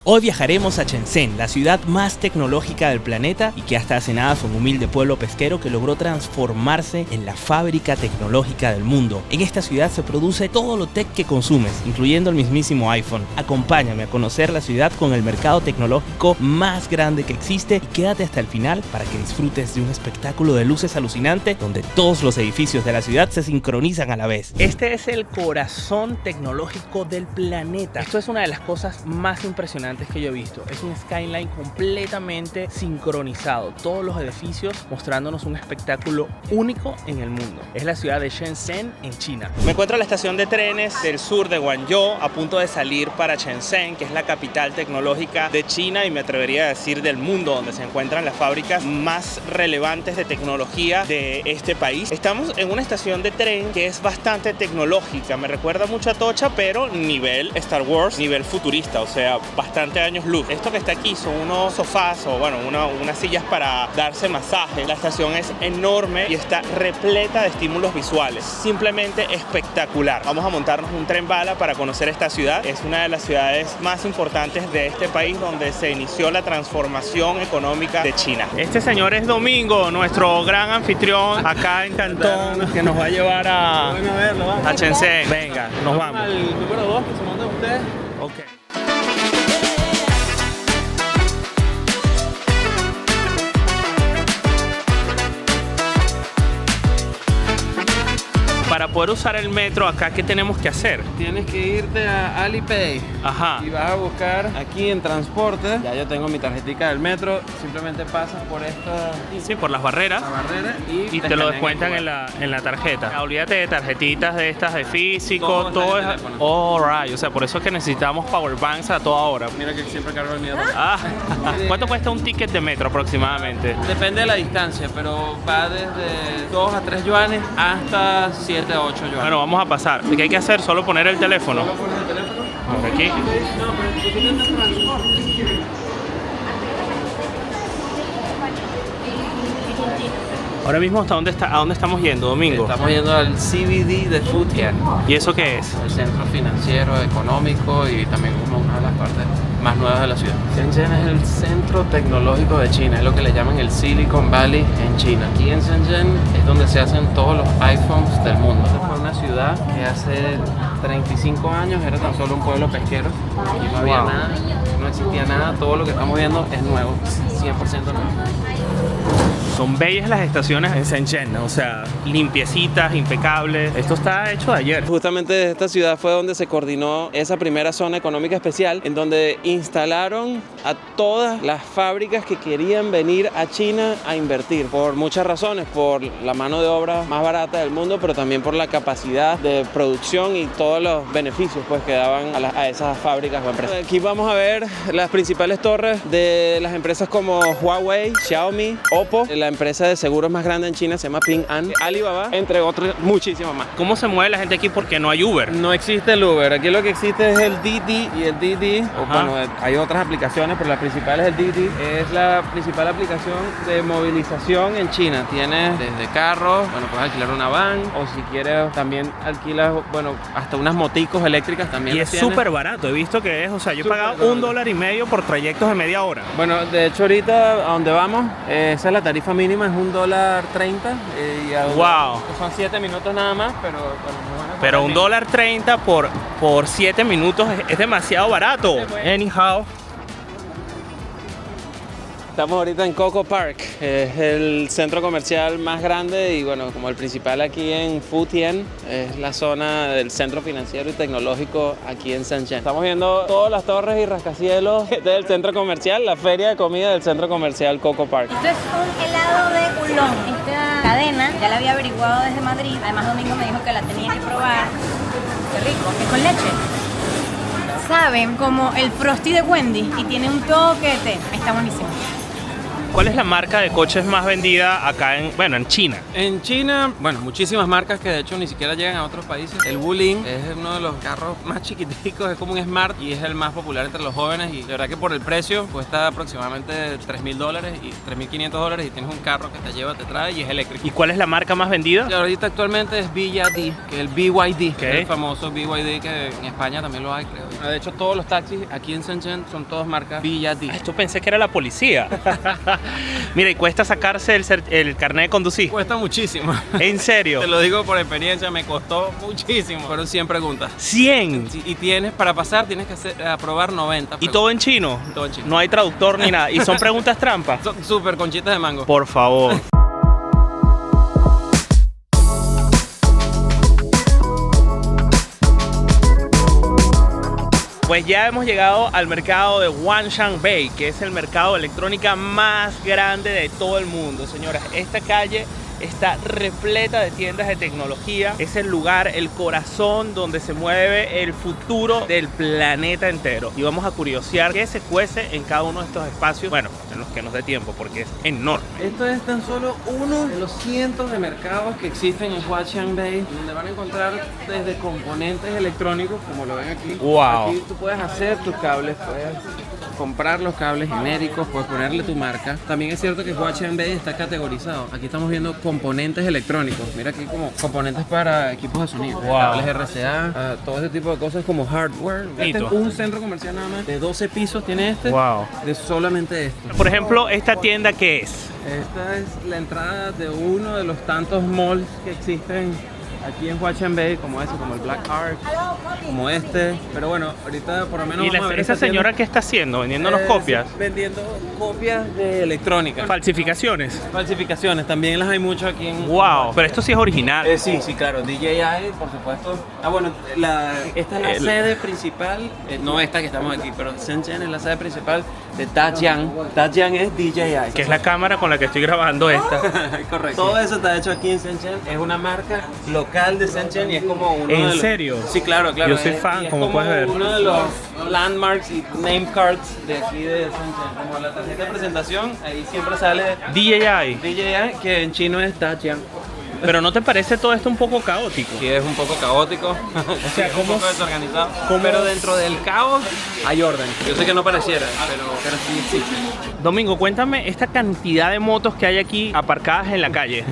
Hoy viajaremos a Shenzhen, la ciudad más tecnológica del planeta y que hasta hace nada fue un humilde pueblo pesquero que logró transformarse en la fábrica tecnológica del mundo. En esta ciudad se produce todo lo tech que consumes, incluyendo el mismísimo iPhone. Acompáñame a conocer la ciudad con el mercado tecnológico más grande que existe y quédate hasta el final para que disfrutes de un espectáculo de luces alucinante donde todos los edificios de la ciudad se sincronizan a la vez. Este es el corazón tecnológico del planeta. Esto es una de las cosas más impresionantes que yo he visto. Es un skyline completamente sincronizado, todos los edificios mostrándonos un espectáculo único en el mundo. Es la ciudad de Shenzhen en China. Me encuentro en la estación de trenes del sur de Guangzhou, a punto de salir para Shenzhen, que es la capital tecnológica de China y me atrevería a decir del mundo, donde se encuentran las fábricas más relevantes de tecnología de este país. Estamos en una estación de tren que es bastante tecnológica, me recuerda mucho a Atocha, pero nivel Star Wars, nivel futurista, o sea, bastante años luz. Esto que está aquí son unos sofás o bueno, unas sillas para darse masaje. La estación es enorme y está repleta de estímulos visuales. Simplemente espectacular. Vamos a montarnos un tren bala para conocer esta ciudad. Es una de las ciudades más importantes de este país donde se inició la transformación económica de China. Este señor es Domingo, nuestro gran anfitrión acá en Cantón, que nos va a llevar a Shenzhen. Venga, nos vamos. El número 2 que se manda usted. Ok. Para poder usar el metro acá, ¿qué tenemos que hacer? Tienes que irte a Alipay. Ajá. Y vas a buscar aquí en transporte. Ya yo tengo mi tarjetica del metro. Simplemente pasas por esta Sí, por las barreras. la barrera Y te lo descuentan en la tarjeta. Olvídate de tarjetitas de estas de físico, todo es... Alright, o sea, por eso es que necesitamos power banks a toda hora. Mira que siempre cargo el mío. Ah, ¿cuánto cuesta un ticket de metro aproximadamente? Depende de la distancia, pero va desde 2 a 3 yuanes hasta 7 a 8 yuanes. Bueno, vamos a pasar. ¿Qué hay que hacer? Solo poner el teléfono. ¿Solo pones el teléfono? Por aquí. No, pero tú tienes transporte. Ahora mismo, ¿a dónde estamos yendo, Domingo? Estamos yendo al CBD de Futian. ¿Y eso qué es? El centro financiero, económico y también como una de las partes más nuevas de la ciudad. Shenzhen es el centro tecnológico de China, es lo que le llaman el Silicon Valley en China. Aquí en Shenzhen es donde se hacen todos los iPhones del mundo. Esta fue una ciudad que hace 35 años era tan solo un pueblo pesquero y no había nada, no existía nada, todo lo que estamos viendo es nuevo, 100% nuevo. Son bellas las estaciones en Shenzhen, ¿no? O sea, limpiecitas, impecables. Esto está hecho de ayer. Justamente esta ciudad fue donde se coordinó esa primera zona económica especial, en donde instalaron a todas las fábricas que querían venir a China a invertir, por muchas razones, por la mano de obra más barata del mundo, pero también por la capacidad de producción y todos los beneficios pues, que daban a esas fábricas o empresas. Aquí vamos a ver las principales torres de las empresas como Huawei, Xiaomi, Oppo. La empresa de seguros más grande en China se llama Ping An, Alibaba, entre otros muchísimos más. ¿Cómo se mueve la gente aquí? Porque no hay Uber. No existe el Uber, aquí lo que existe es el Didi y el Didi, bueno, hay otras aplicaciones, pero la principal es el Didi, es la principal aplicación de movilización en China. Tienes desde carros, bueno, puedes alquilar una van o si quieres también alquilas, bueno, hasta unas moticos eléctricas también. Y es súper barato, he visto que es, o sea, yo he pagado $1.50 por trayectos de media hora. Bueno, de hecho ahorita a donde vamos, esa es la tarifa mínima, es $1.30 y wow. Son 7 minutos nada más, pero bueno, pero $1.30 por 7 minutos es demasiado barato. Anyhow. Estamos ahorita en Coco Park, es el centro comercial más grande y bueno, como el principal aquí en Futian, es la zona del centro financiero y tecnológico aquí en Shenzhen. Estamos viendo todas las torres y rascacielos del centro comercial, la feria de comida del centro comercial Coco Park. Esto es un helado de Oolong. Esta cadena ya la había averiguado desde Madrid, además Domingo me dijo que la tenía que probar. Qué rico, es con leche. Sabe como el Frosty de Wendy y tiene un toque de té, está buenísimo. ¿Cuál es la marca de coches más vendida acá en China? En China, bueno, muchísimas marcas que de hecho ni siquiera llegan a otros países. El Wuling es uno de los carros más chiquiticos, es como un Smart y es el más popular entre los jóvenes, y de verdad que por el precio cuesta aproximadamente $3.000 y $3.500 y tienes un carro que te lleva, te trae y es eléctrico. ¿Y cuál es la marca más vendida? Y ahorita actualmente es BYD, que es el BYD, que es Ok. el famoso BYD que en España también lo hay, creo. De hecho, todos los taxis aquí en Shenzhen son todos marcas BYD. Esto pensé que era la policía. Mira, y cuesta sacarse el carnet de conducir. Cuesta muchísimo. ¿En serio? Te lo digo por experiencia, me costó muchísimo. Fueron 100 preguntas. 100. Sí, y para pasar tienes que aprobar 90. ¿Y todo en chino? Todo en chino. No hay traductor ni nada. ¿Y son preguntas trampas? Son súper conchitas de mango. Por favor. Pues ya hemos llegado al mercado de Wanshangbei, que es el mercado de electrónica más grande de todo el mundo, señoras. Esta calle está repleta de tiendas de tecnología. Es el lugar, el corazón donde se mueve el futuro del planeta entero. Y vamos a curiosear qué se cuece en cada uno de estos espacios, bueno, en los que nos dé tiempo, porque es enorme. Esto es tan solo uno de los cientos de mercados que existen en Huaqiangbei, donde van a encontrar desde componentes electrónicos, como lo ven aquí. Wow. Aquí tú puedes hacer tus cables, puedes comprar los cables genéricos, puedes ponerle tu marca. También es cierto que Huaqiangbei está categorizado. Aquí estamos viendo componentes electrónicos. Mira aquí como componentes para equipos de sonido, Wow. cables RCA, todo ese tipo de cosas como hardware. Este es Bonito. un centro comercial nada más de 12 pisos tiene este, Wow. de solamente esto. Por ejemplo, ¿esta tienda qué es? Esta es la entrada de uno de los tantos malls que existen aquí en Huaqiangbei, como ese, como el Black Ark, como este. Pero bueno, ahorita por lo menos ¿Y vamos a ver esa esta tienda. señora qué está haciendo? ¿Vendiéndonos copias? Vendiendo copias de electrónica. ¿Falsificaciones? Falsificaciones, también las hay mucho aquí en... Wow, pero esto sí es original. Sí, claro, DJI, por supuesto. Bueno, esta es la sede principal, no esta que estamos aquí, pero Shenzhen es la sede principal de Dajiang. Dajiang es DJI. Que es la cámara con la que estoy grabando esta. Correcto. Todo eso está hecho aquí en Shenzhen, es una marca local de Shenzhen y es como uno ¿En de los... serio? Sí, claro. Yo soy Es- fan, y es como puedes ver. uno de los landmarks y name cards de aquí de Shenzhen. Como la tarjeta de presentación, ahí siempre sale DJI. DJI, que en chino es Dajiang. Pero ¿no te parece todo esto un poco caótico? Sí, es un poco caótico, O sea, es ¿cómo- un poco desorganizado, cómo- pero dentro del caos hay orden. Yo sé que no pareciera, pero sí existe. Domingo, cuéntame esta cantidad de motos que hay aquí aparcadas en la calle.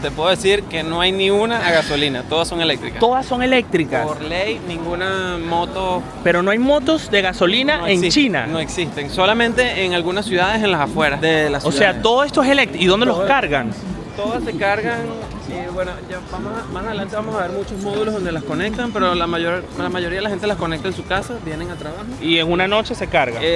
Te puedo decir que no hay ni una a gasolina, todas son eléctricas. Todas son eléctricas, Por ley, ninguna moto pero no hay motos de gasolina no en existe, China. No existen, solamente en algunas ciudades en las afueras de la O ciudad. sea, todo esto es eléctrico. ¿Y dónde los Todo- cargan? Todas se cargan, bueno, ya más adelante vamos a ver muchos módulos donde las conectan, pero la mayoría de la gente las conecta en su casa, vienen a trabajo. Y en una noche se carga. Sí,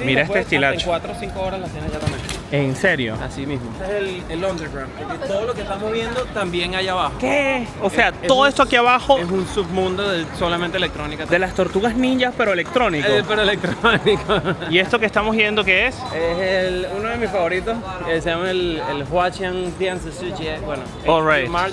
Mira después, este hasta estilacho. En 4 o 5 horas las tienes ya también. ¿En serio? Así mismo. Este es el underground, porque todo lo que estamos viendo también hay abajo. ¿Qué? O sea, Es todo un- esto aquí abajo Es un submundo de solamente electrónica. de las tortugas ninjas, pero electrónico. Pero electrónico. ¿Y esto que estamos viendo qué es? Es uno de mis favoritos, se llama el Huaqiang Tianzi Sujie, bueno, All right. Mart,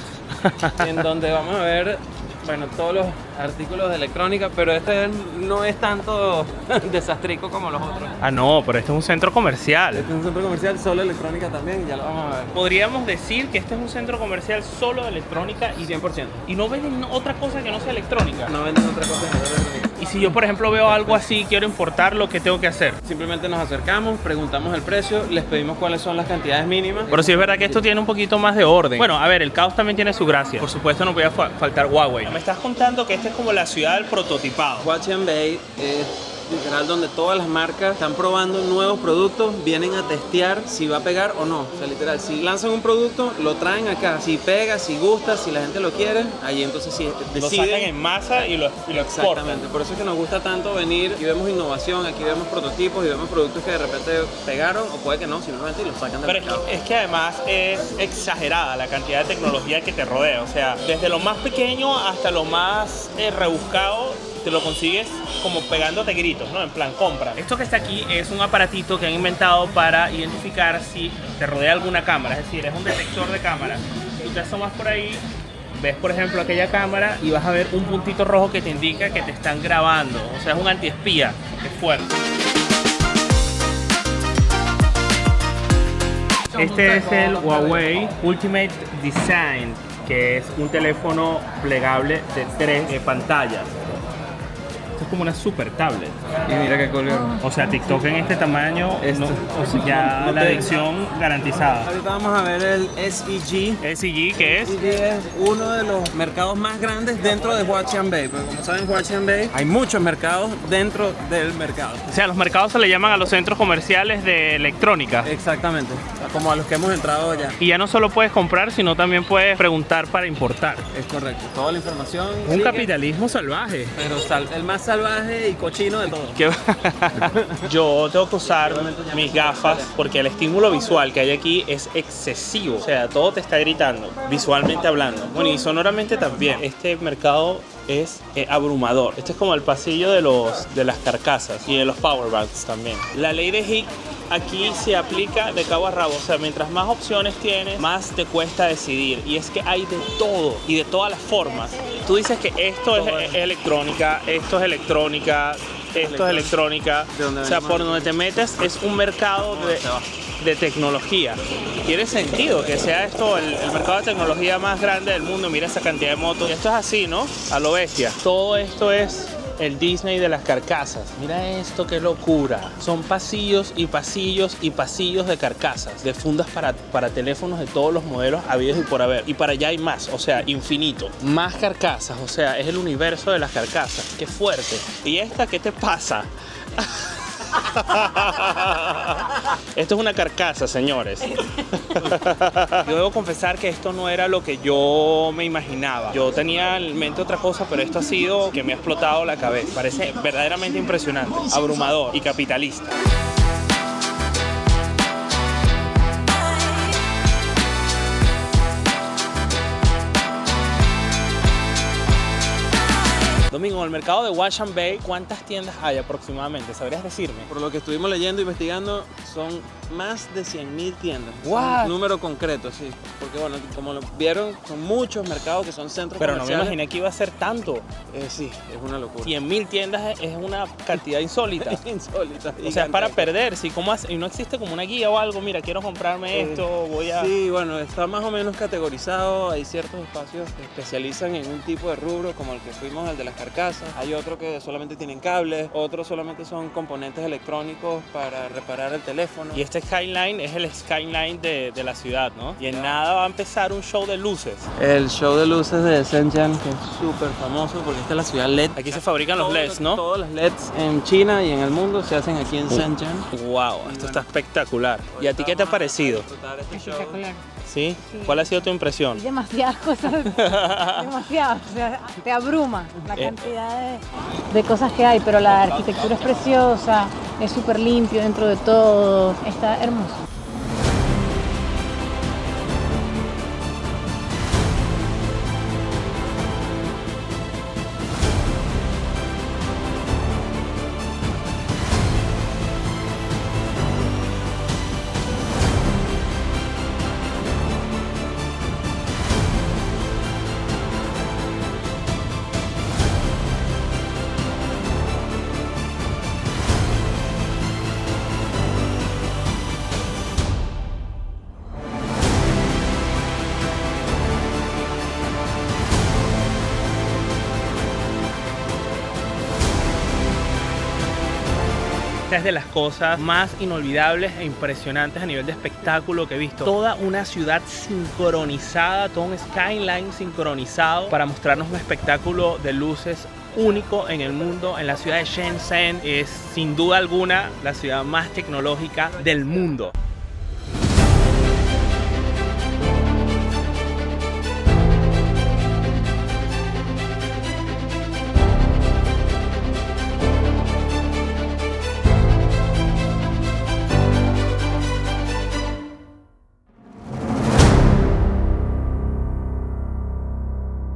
en donde vamos a ver, bueno, todos los artículos de electrónica, pero este no es tanto desastrico como los otros. Ah, no, pero este es un centro comercial. Este es un centro comercial, solo electrónica también, ya lo vamos a ver. Podríamos decir que este es un centro comercial solo de electrónica y 100%. y no venden otra cosa que no sea electrónica. No venden otra cosa en electrónica. Y si yo, por ejemplo, veo algo así, quiero importarlo, ¿qué tengo que hacer? Simplemente nos acercamos, preguntamos el precio, les pedimos cuáles son las cantidades mínimas. Pero sí es verdad que esto tiene un poquito más de orden. Bueno, a ver, el caos también tiene su gracia. Por supuesto no podía faltar Huawei. Me estás contando que esta es como la ciudad del prototipado. Huaqiangbei es literal donde todas las marcas están probando nuevos productos, vienen a testear si va a pegar o no. O sea, literal, si lanzan un producto, lo traen acá. Si pega, si gusta, si la gente lo quiere, ahí entonces sí Lo deciden. sacan en masa y lo exportan. Exactamente, por eso es que nos gusta tanto venir. Aquí vemos innovación, aquí vemos prototipos y vemos productos que de repente pegaron o puede que no, simplemente los sacan del Pero mercado. es que además es exagerada la cantidad de tecnología que te rodea. O sea, desde lo más pequeño hasta lo más rebuscado, te lo consigues como pegándote gritos, ¿no? En plan, compra. Esto que está aquí es un aparatito que han inventado para identificar si te rodea alguna cámara. Es decir, es un detector de cámaras. Tú te asomas por ahí, ves por ejemplo aquella cámara y vas a ver un puntito rojo que te indica que te están grabando. O sea, es un antiespía. Es fuerte. Este es el Huawei Ultimate Design, que es un teléfono plegable de 3 pantallas. Es como una super tablet. Y mira qué color. O sea, TikTok en este tamaño, o sea, ya la adicción garantizada. Ahorita vamos a ver el SEG. SEG, ¿qué es? SEG es uno de los mercados más grandes dentro de Huaqian Bay. Porque como saben, Huaqian Bay hay muchos mercados dentro del mercado. O sea, los mercados se le llaman a los centros comerciales de electrónica. Exactamente, como a los que hemos entrado ya. Y ya no solo puedes comprar, sino también puedes preguntar para importar. Es correcto, toda la información. Un capitalismo salvaje. Pero el más salvaje y cochino de todo. Yo tengo que usar mis gafas porque el estímulo visual que hay aquí es excesivo. O sea, todo te está gritando, visualmente hablando. Bueno, y sonoramente también. Este mercado es abrumador. Este es como el pasillo de las carcasas y de los powerbanks también. La ley de Higgs aquí se aplica de cabo a rabo. O sea, mientras más opciones tienes, más te cuesta decidir. Y es que hay de todo y de todas las formas. Tú dices que esto es electrónica, esto es electrónica, esto es electrónica. O sea, por donde te metes es un mercado de tecnología. Tiene sentido que sea esto el mercado de tecnología más grande del mundo. Mira esa cantidad de motos. Y esto es así, ¿no? A lo bestia. Todo esto es el Disney de las carcasas. Mira esto, qué locura. Son pasillos y pasillos y pasillos de carcasas, de fundas para teléfonos de todos los modelos habidos y por haber. Y para allá hay más, o sea, infinito. Más carcasas, o sea, es el universo de las carcasas. Qué fuerte. ¿Y esta qué te pasa? Esto es una carcasa, señores. Yo debo confesar que esto no era lo que yo me imaginaba. Yo tenía en mente otra cosa, pero esto ha sido que me ha explotado la cabeza. Parece verdaderamente impresionante, abrumador y capitalista. Domingo, en el mercado de Huaqian Bay, ¿cuántas tiendas hay aproximadamente? ¿Sabrías decirme? Por lo que estuvimos leyendo, investigando, son más de 100.000 tiendas. What? Un número concreto, sí. Porque bueno, como lo vieron, son muchos mercados que son centros Pero no me comerciales. imaginé que iba a ser tanto. Sí, es una locura. 100.000 tiendas es una cantidad insólita. Insólita. O sea, es para perder. ¿Sí? ¿Cómo hace? Y no existe como una guía o algo. Mira, quiero comprarme esto, voy a... Sí, bueno, está más o menos categorizado. Hay ciertos espacios que especializan en un tipo de rubro, como el que fuimos, el de las carcasas. Hay otros que solamente tienen cables, otros solamente son componentes electrónicos para reparar el teléfono. Y este skyline es el skyline de la ciudad, ¿no? Y en nada va a empezar un show de luces. El show de luces de Shenzhen, que es súper famoso porque esta es la ciudad LED. Aquí se fabrican los LEDs, ¿no? Todos los LEDs en China y en el mundo se hacen aquí en Shenzhen. Wow, esto está espectacular. ¿Y a ti qué te ha parecido? Espectacular. ¿Sí? ¿Cuál ha sido tu impresión? Hay demasiadas cosas, demasiadas, o sea, te abruma la cantidad de cosas que hay, pero la arquitectura es preciosa, es súper limpio dentro de todo, está hermoso. Esta es de las cosas más inolvidables e impresionantes a nivel de espectáculo que he visto. Toda una ciudad sincronizada, todo un skyline sincronizado para mostrarnos un espectáculo de luces único en el mundo. En la ciudad de Shenzhen es sin duda alguna la ciudad más tecnológica del mundo.